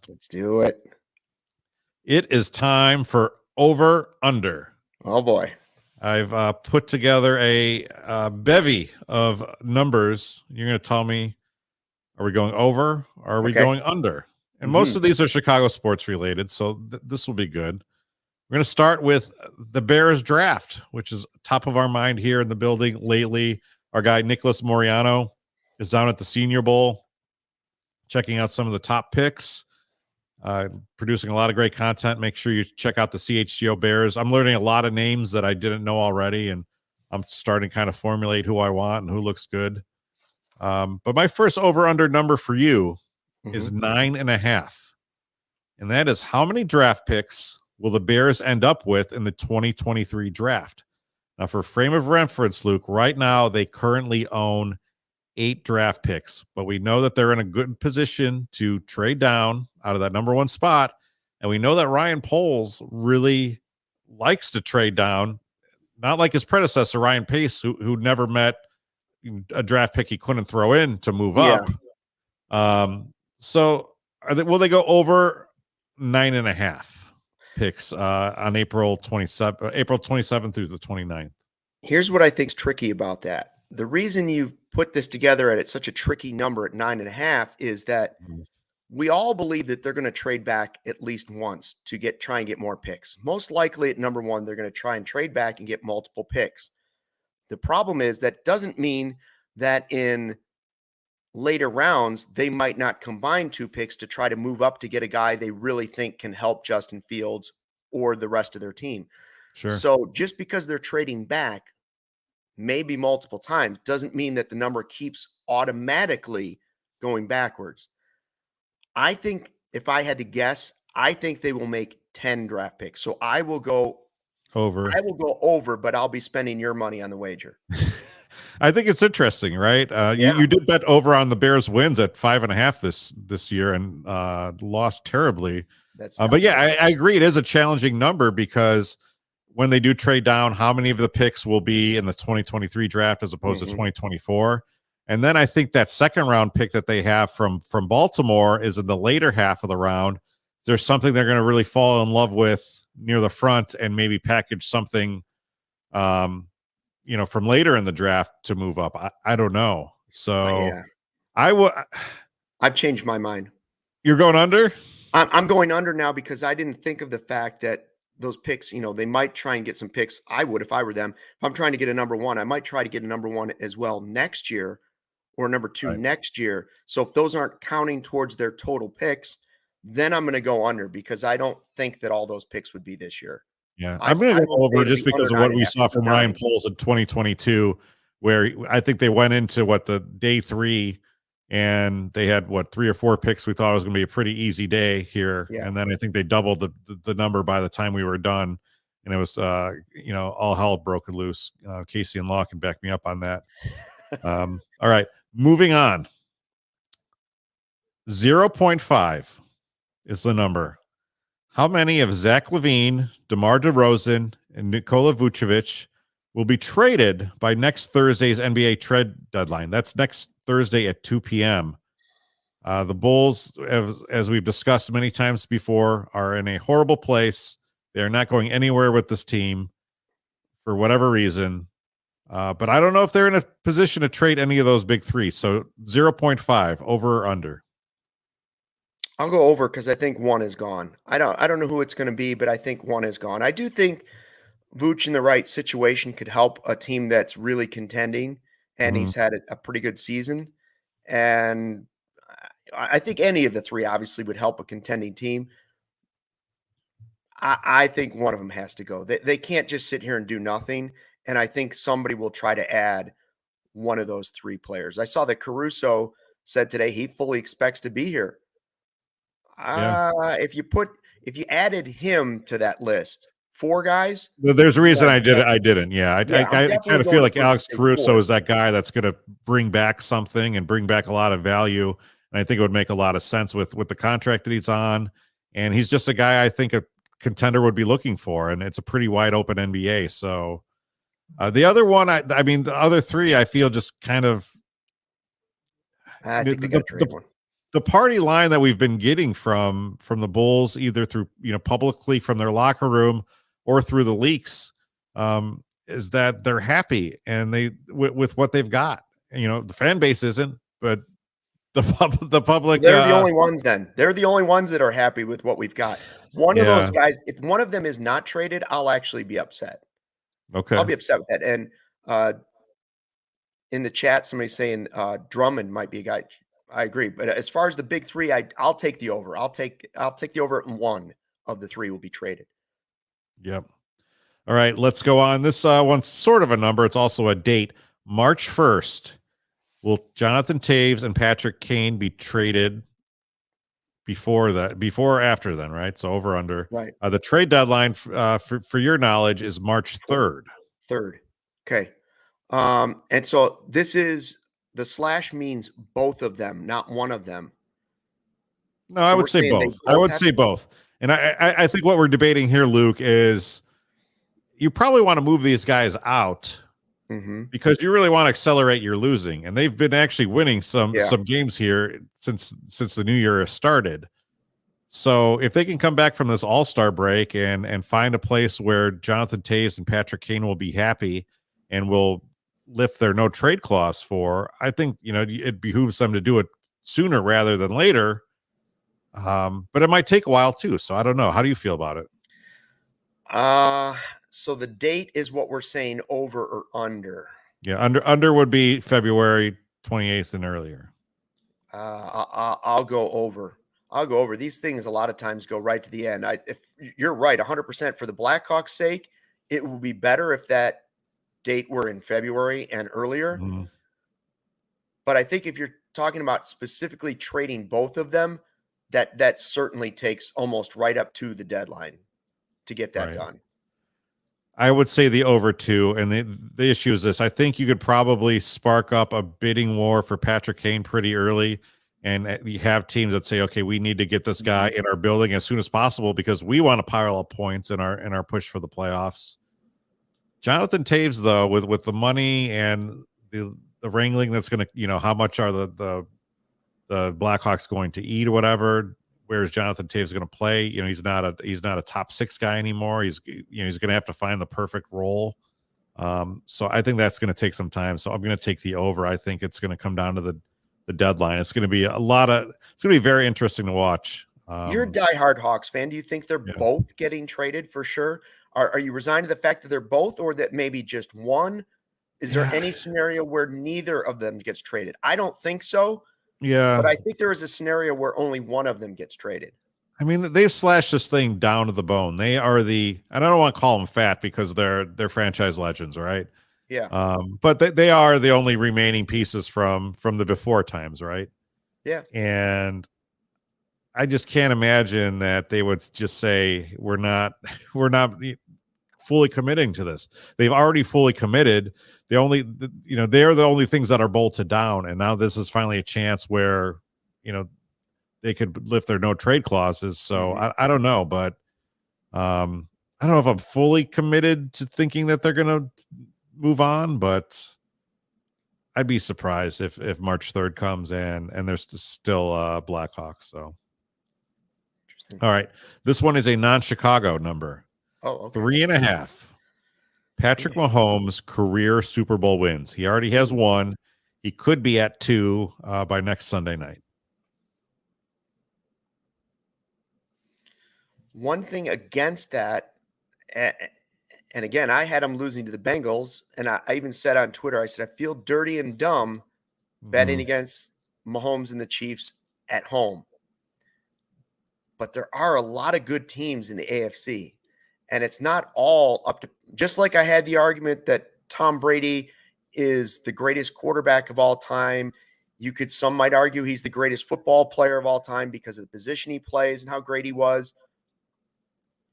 Let's do it. It is time for over under. Oh boy. I've put together a bevy of numbers. You're going to tell me, are we going over or are we going under? And most of these are Chicago sports related, so this will be good. We're going to start with the Bears draft, which is top of our mind here in the building lately. Our guy, Nicholas Moriano, is down at the Senior Bowl, checking out some of the top picks, producing a lot of great content. Make sure you check out the CHGO Bears. I'm learning a lot of names that I didn't know already, and I'm starting to kind of formulate who I want and who looks good. But my first over-under number for you is 9.5. And that is how many draft picks will the Bears end up with in the 2023 draft? Now, for frame of reference, Luke, right now they currently own 8 draft picks, but we know that they're in a good position to trade down out of that number 1 spot. And we know that Ryan Poles really likes to trade down, not like his predecessor, Ryan Pace, who never met a draft pick he couldn't throw in to move up. So will they go over 9.5 picks on April 27th through the 29th? Here's what I think is tricky about that. The reason you've put this together at such a tricky number at 9.5 is that we all believe that they're going to trade back at least once to try and get more picks. Most likely at number 1, they're going to try and trade back and get multiple picks. The problem is that doesn't mean that in later rounds, they might not combine 2 picks to try to move up to get a guy they really think can help Justin Fields or the rest of their team. Sure. So just because they're trading back maybe multiple times doesn't mean that the number keeps automatically going backwards. I think if I had to guess, I think they will make 10 draft picks. So I will go over. I will go over, but I'll be spending your money on the wager. I think it's interesting, right? You did bet over on the Bears wins at 5.5 this year and lost terribly. But yeah, I agree. It is a challenging number because when they do trade down, how many of the picks will be in the 2023 draft as opposed to 2024? And then I think that second round pick that they have from Baltimore is in the later half of the round. There's something they're going to really fall in love with near the front and maybe package something, from later in the draft to move up. I don't know. So I've changed my mind. You're going under? I'm going under now because I didn't think of the fact that those picks, they might try and get some picks. I would if I were them. If I'm trying to get a number 1, I might try to get a number 1 as well next year or number 2 next year. So if those aren't counting towards their total picks, then I'm going to go under because I don't think that all those picks would be this year. Yeah, I'm going to go over just because of what we saw from Ryan Poles in 2022, where I think they went into the day 3 and they had 3 or 4 picks. We thought it was going to be a pretty easy day here. And then I think they doubled the number by the time we were done. And it was, all hell broken loose. Casey and Law can back me up on that. All right, moving on. 0.5 is the number. How many of Zach LaVine, DeMar DeRozan, and Nikola Vucevic will be traded by next Thursday's NBA trade deadline? That's next Thursday at 2 p.m. The Bulls, as we've discussed many times before, are in a horrible place. They're not going anywhere with this team for whatever reason. But I don't know if they're in a position to trade any of those big 3. So 0.5, over or under? I'll go over because I think 1 is gone. I don't know who it's going to be, but I think 1 is gone. I do think Vooch in the right situation could help a team that's really contending, and he's had a pretty good season. And I think any of the 3 obviously would help a contending team. I think one of them has to go. They can't just sit here and do nothing. And I think somebody will try to add one of those 3 players. I saw that Caruso said today he fully expects to be here. If you added him to that list, 4 guys. There's a reason I didn't. Yeah, I kind of feel like Alex Caruso is that guy that's going to bring back something and bring back a lot of value. And I think it would make a lot of sense with the contract that he's on. And he's just a guy I think a contender would be looking for. And it's a pretty wide open NBA. So the other one, the other 3, I feel just kind of. I think they got to trade one. the party line that we've been getting from the Bulls, either through publicly from their locker room or through the leaks, is that they're happy and with what they've got. The fan base isn't, but the public. They're the only ones. Then they're the only ones that are happy with what we've got. One of those Yeah. guys, if one of them is not traded, I'll actually be upset. Okay. I'll be upset with that. And in the chat, somebody's saying Drummond might be a guy. I agree, but as far as the big three, I'll take the over. I'll take the over, and one of the three will be traded. Yep. All right, let's go on. This one's sort of a number. It's also a date. March 1st. Will Jonathan Taves and Patrick KANE be traded before or after then, right? So over under. Right. The trade deadline for your knowledge is March 3rd. 3rd. Okay. And so this is the slash means both of them, not one of them. No, I would say both. I would say both. And I think what we're debating here, Luke, is you probably want to move these guys out because you really want to accelerate your losing. And they've been actually winning some games here since the new year has started. So if they can come back from this all-star break and find a place where Jonathan Taves and Patrick KANE will be happy and will lift their no trade clause for, I think, it behooves them to do it sooner rather than later. But it might take a while too. So I don't know. How do you feel about it? So the date is what we're saying, over or under? Yeah, under would be February 28th and earlier. I'll go over. I'll go over. These things a lot of times go right to the end. If you're right, 100% for the Blackhawks' sake, it would be better if that date were in February and earlier. But I think if you're talking about specifically trading both of them, that certainly takes almost right up to the deadline to get that done. I would say the over two, and the issue is this. I think you could probably spark up a bidding war for Patrick KANE pretty early, and you have teams that say, okay, we need to get this guy in our building as soon as possible because we want to pile up points in our push for the playoffs. Jonathan Taves, though, with the money and the wrangling that's going to, how much are the Blackhawks going to eat or whatever, where's Jonathan Taves going to play? He's not a top 6 guy anymore. He's going to have to find the perfect role. So I think that's going to take some time. So I'm going to take the over. I think it's going to come down to the deadline. It's going to be it's going to be very interesting to watch. You're a diehard Hawks fan. Do you think they're both getting traded for sure? Are you resigned to the fact that they're both, or that maybe just one? Is there any scenario where neither of them gets traded? I don't think so. Yeah. But I think there is a scenario where only one of them gets traded. I mean, they've slashed this thing down to the bone. They are and I don't want to call them fat because they're franchise legends, right? Yeah. But they are the only remaining pieces from the before times, right? Yeah. And I just can't imagine that they would just say we're not fully committing to this. They've already fully committed. They're the only things that are bolted down, and now this is finally a chance where they could lift their no trade clauses. So I don't know, but I don't know if I'm fully committed to thinking that they're going to move on, but I'd be surprised if March 3rd comes and there's still Blackhawks. So all right, this one is a non-Chicago number. Oh, okay. 3.5. Patrick Mahomes' career Super Bowl wins. He already has 1. He could be at 2 by next Sunday night. One thing against that, and again, I had him losing to the Bengals, and I even said on Twitter, I said, I feel dirty and dumb betting against Mahomes and the Chiefs at home. But there are a lot of good teams in the AFC. And it's not all up to, just like I had the argument that Tom Brady is the greatest quarterback of all time. Some might argue he's the greatest football player of all time because of the position he plays and how great he was.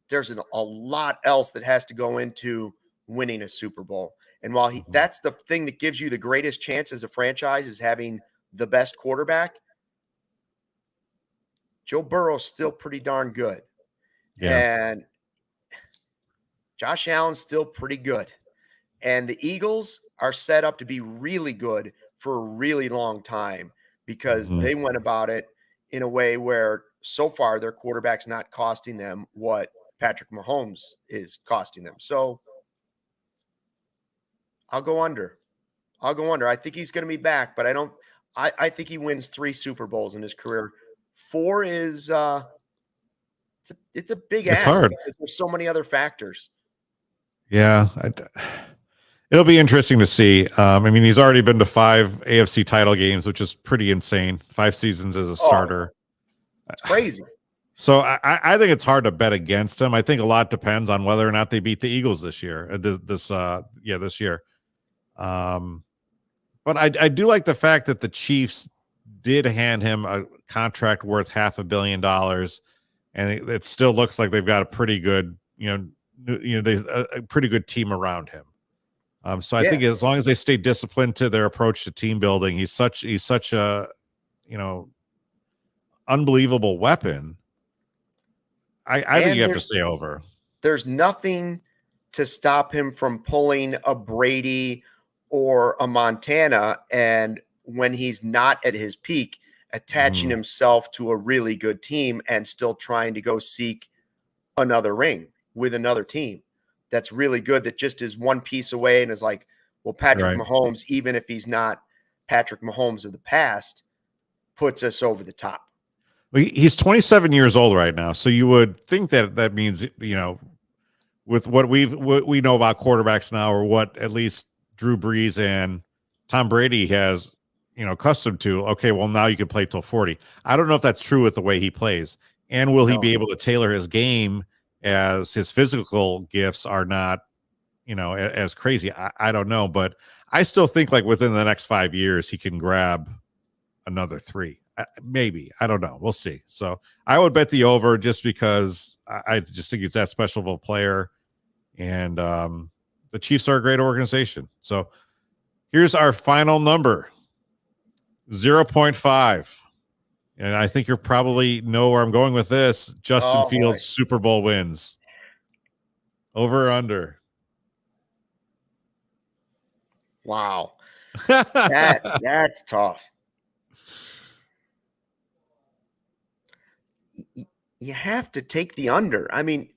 There's a lot else that has to go into winning a Super Bowl. And while that's the thing that gives you the greatest chance as a franchise, is having the best quarterback, Joe Burrow's still pretty darn good. Yeah. And Josh Allen's still pretty good. And the Eagles are set up to be really good for a really long time because they went about it in a way where so far their quarterback's not costing them what Patrick Mahomes is costing them. So I'll go under. I think he's going to be back, but I think he wins 3 Super Bowls in his career. 4 is it's a big It's ask hard. because there's so many other factors. Yeah. It'll be interesting to see. I mean, he's already been to 5 AFC title games, which is pretty insane. 5 seasons as a starter. It's crazy. So I think it's hard to bet against him. I think a lot depends on whether or not they beat the Eagles this year. This year. But I do like the fact that the Chiefs did hand him a contract worth $500 million, and it still looks like they've got a pretty good, a pretty good team around him. So I think as long as they stay disciplined to their approach to team building, he's such a, unbelievable weapon. I think you have to stay over. There's nothing to stop him from pulling a Brady or a Montana, and when he's not at his peak, attaching himself to a really good team and still trying to go seek another ring with another team that's really good, that just is one piece away and is like, well, Patrick Mahomes, even if he's not Patrick Mahomes of the past, puts us over the top. He's 27 years old right now, so you would think that means, with what we know about quarterbacks now, or what at least Drew Brees and Tom Brady has, accustomed to. Okay, well, now you can play till 40. I don't know if that's true with the way he plays, and will he be able to tailor his game as his physical gifts are not, as crazy? I don't know, but I still think like within the next 5 years he can grab another 3. Maybe. I don't know. We'll see. So I would bet the over just because I just think he's that special of a player. And the Chiefs are a great organization. So here's our final number, 0.5. And I think you probably know where I'm going with this. Justin Fields Super Bowl wins. Over or under? Wow. That's tough. You have to take the under. I mean,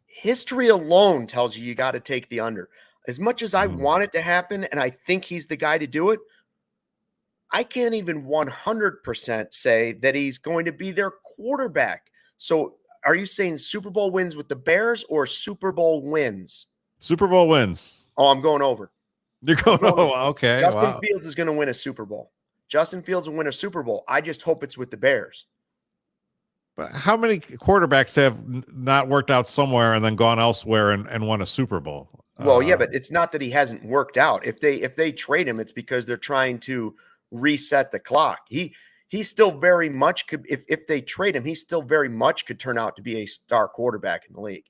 history alone tells you got to take the under. As much as I want it to happen, and I think he's the guy to do it, I can't even 100% say that he's going to be their quarterback. So are you saying Super Bowl wins with the Bears or Super Bowl wins? Super Bowl wins. Oh, I'm going over. You're going over. Okay. Justin Fields is going to win a Super Bowl. Justin Fields will win a Super Bowl. I just hope it's with the Bears. But how many quarterbacks have not worked out somewhere and then gone elsewhere and won a Super Bowl? Well, yeah, but it's not that he hasn't worked out. If they trade him, it's because they're trying to reset the clock. He still very much could, if they trade him, he still very much could turn out to be a star quarterback in the league.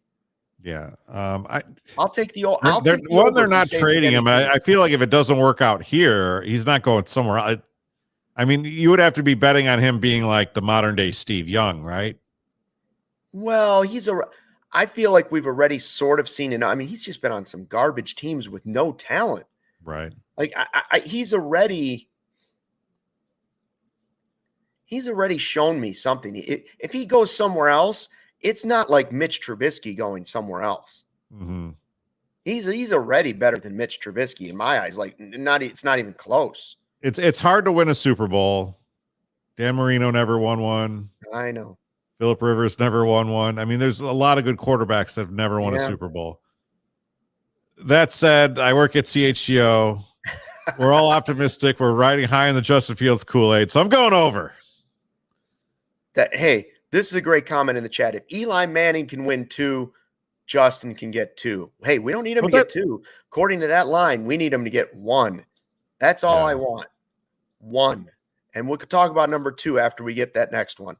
Yeah. I'll take the they're not trading him. I feel like if it doesn't work out here, he's not going somewhere else. I mean, you would have to be betting on him being like the modern day Steve Young, right? Well, I feel like we've already sort of seen it. I mean, he's just been on some garbage teams with no talent. Right. Like he's already shown me something. If he goes somewhere else, it's not like Mitch Trubisky going somewhere else. Mm-hmm. He's already better than Mitch Trubisky in my eyes. Like it's not even close. It's hard to win a Super Bowl. Dan Marino never won one. I know. Phillip Rivers never won one. I mean, there's a lot of good quarterbacks that have never won a Super Bowl. That said, I work at CHGO. We're all optimistic. We're riding high in the Justin Fields Kool-Aid, so I'm going over. Hey, this is a great comment in the chat. If Eli Manning can win 2, Justin can get 2. Hey, we don't need him to get 2. According to that line, we need him to get 1. That's all I want. 1. And we'll talk about number 2 after we get that next one.